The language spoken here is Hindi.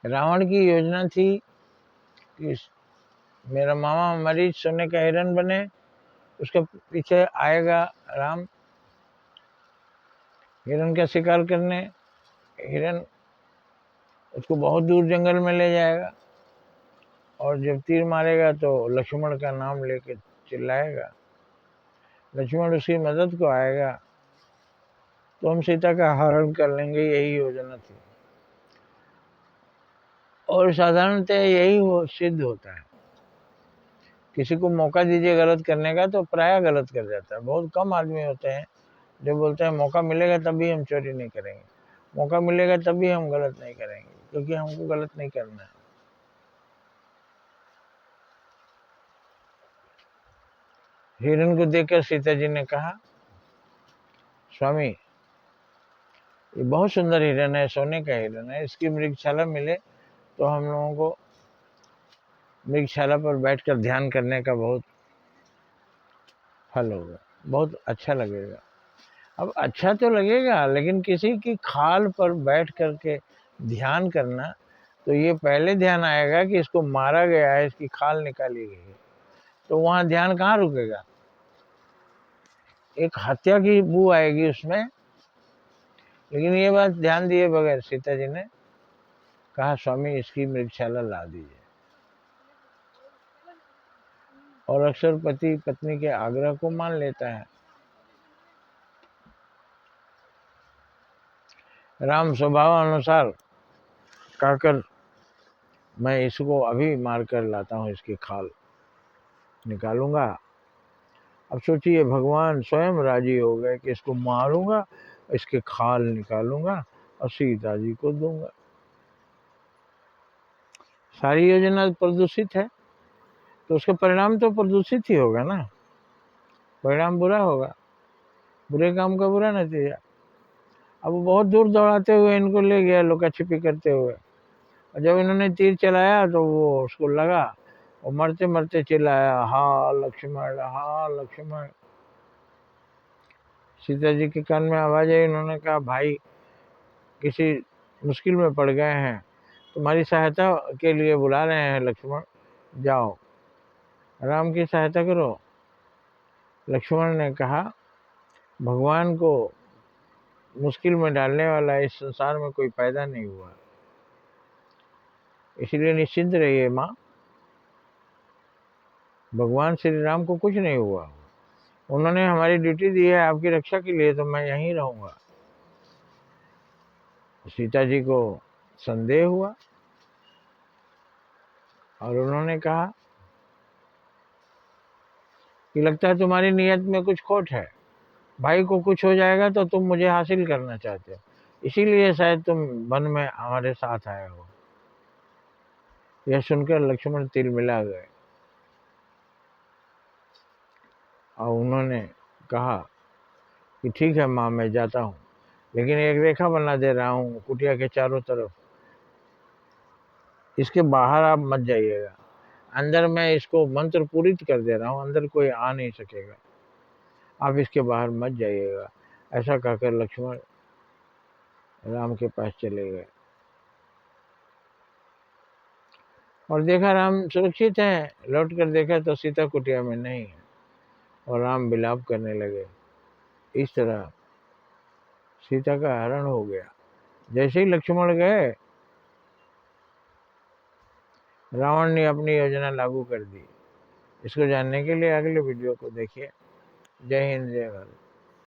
रावण की योजना थी कि मेरा मामा मरीज सोने का हिरण बने, उसके पीछे आएगा राम हिरण का शिकार करने। हिरण उसको बहुत दूर जंगल में ले जाएगा और जब तीर मारेगा तो लक्ष्मण का नाम लेके चिल्लाएगा, लक्ष्मण उसकी मदद को आएगा तो हम सीता का हरण कर लेंगे। यही योजना थी और साधारणतः यही सिद्ध होता है। किसी को मौका दीजिए गलत करने का तो प्राय गलत कर जाता है। बहुत कम आदमी होते हैं जो बोलते हैं मौका मिलेगा तभी हम चोरी नहीं करेंगे, मौका मिलेगा तभी हम गलत नहीं करेंगे, क्योंकि हमको गलत नहीं करना है। हिरण को देखकर सीता जी ने कहा, स्वामी ये बहुत सुंदर हिरण है, सोने का हिरण है, इसकी मृगशाला मिले तो हम लोगों को मृगशाला पर बैठकर ध्यान करने का बहुत फल होगा, बहुत अच्छा लगेगा। अब अच्छा तो लगेगा, लेकिन किसी की खाल पर बैठ करके ध्यान करना, तो ये पहले ध्यान आएगा कि इसको मारा गया है, इसकी खाल निकाली गई है, तो वहां ध्यान कहाँ रुकेगा? एक हत्या की बू आएगी उसमें। लेकिन ये बात ध्यान दिए बगैर सीता जी ने कहा, स्वामी इसकी मृगशाला ला दीजिए। और अक्सर पति पत्नी के आग्रह को मान लेता है। राम स्वभाव अनुसार कहकर मैं इसको अभी मार कर लाता हूँ, इसकी खाल निकालूंगा। अब सोचिए, भगवान स्वयं राजी हो गए कि इसको मारूंगा, इसके खाल निकालूंगा और सीता जी को दूंगा। सारी योजना प्रदूषित है तो उसका परिणाम तो प्रदूषित ही होगा ना, परिणाम बुरा होगा, बुरे काम का बुरा नतीजा। अब वो बहुत दूर दौड़ाते हुए इनको ले गया, लुका छिपी करते हुए, और जब इन्होंने तीर चलाया तो वो उसको लगा और मरते मरते चिल्लाया, हा लक्ष्मण, हा लक्ष्मण। सीता जी के कान में आवाज आई, इन्होंने कहा, भाई किसी मुश्किल में पड़ गए हैं, तुम्हारी सहायता के लिए बुला रहे हैं लक्ष्मण, जाओ राम की सहायता करो। लक्ष्मण ने कहा, भगवान को मुश्किल में डालने वाला इस संसार में कोई पैदा नहीं हुआ, इसलिए निश्चिंत रहिए माँ, भगवान श्री राम को कुछ नहीं हुआ, उन्होंने हमारी ड्यूटी दी है आपकी रक्षा के लिए, तो मैं यहीं रहूंगा। सीता जी को संदेह हुआ और उन्होंने कहा कि लगता है तुम्हारी नियत में कुछ खोट है, भाई को कुछ हो जाएगा तो तुम मुझे हासिल करना चाहते हो, इसीलिए शायद तुम वन में हमारे साथ आए हो। यह सुनकर लक्ष्मण तिलमिला गए और उन्होंने कहा कि ठीक है माँ, मैं जाता हूँ, लेकिन एक रेखा बना दे रहा हूँ कुटिया के चारों तरफ, इसके बाहर आप मत जाइएगा, अंदर मैं इसको मंत्र पूरित कर दे रहा हूँ, अंदर कोई आ नहीं सकेगा, आप इसके बाहर मत जाइएगा। ऐसा कहकर लक्ष्मण राम के पास चले गए और देखा राम सुरक्षित हैं। लौट कर देखा तो सीता कुटिया में नहीं है और राम विलाप करने लगे। इस तरह सीता का हरण हो गया। जैसे ही लक्ष्मण गए, रावण ने अपनी योजना लागू कर दी। इसको जानने के लिए अगले वीडियो को देखिए। जय हिंद, जय भारत।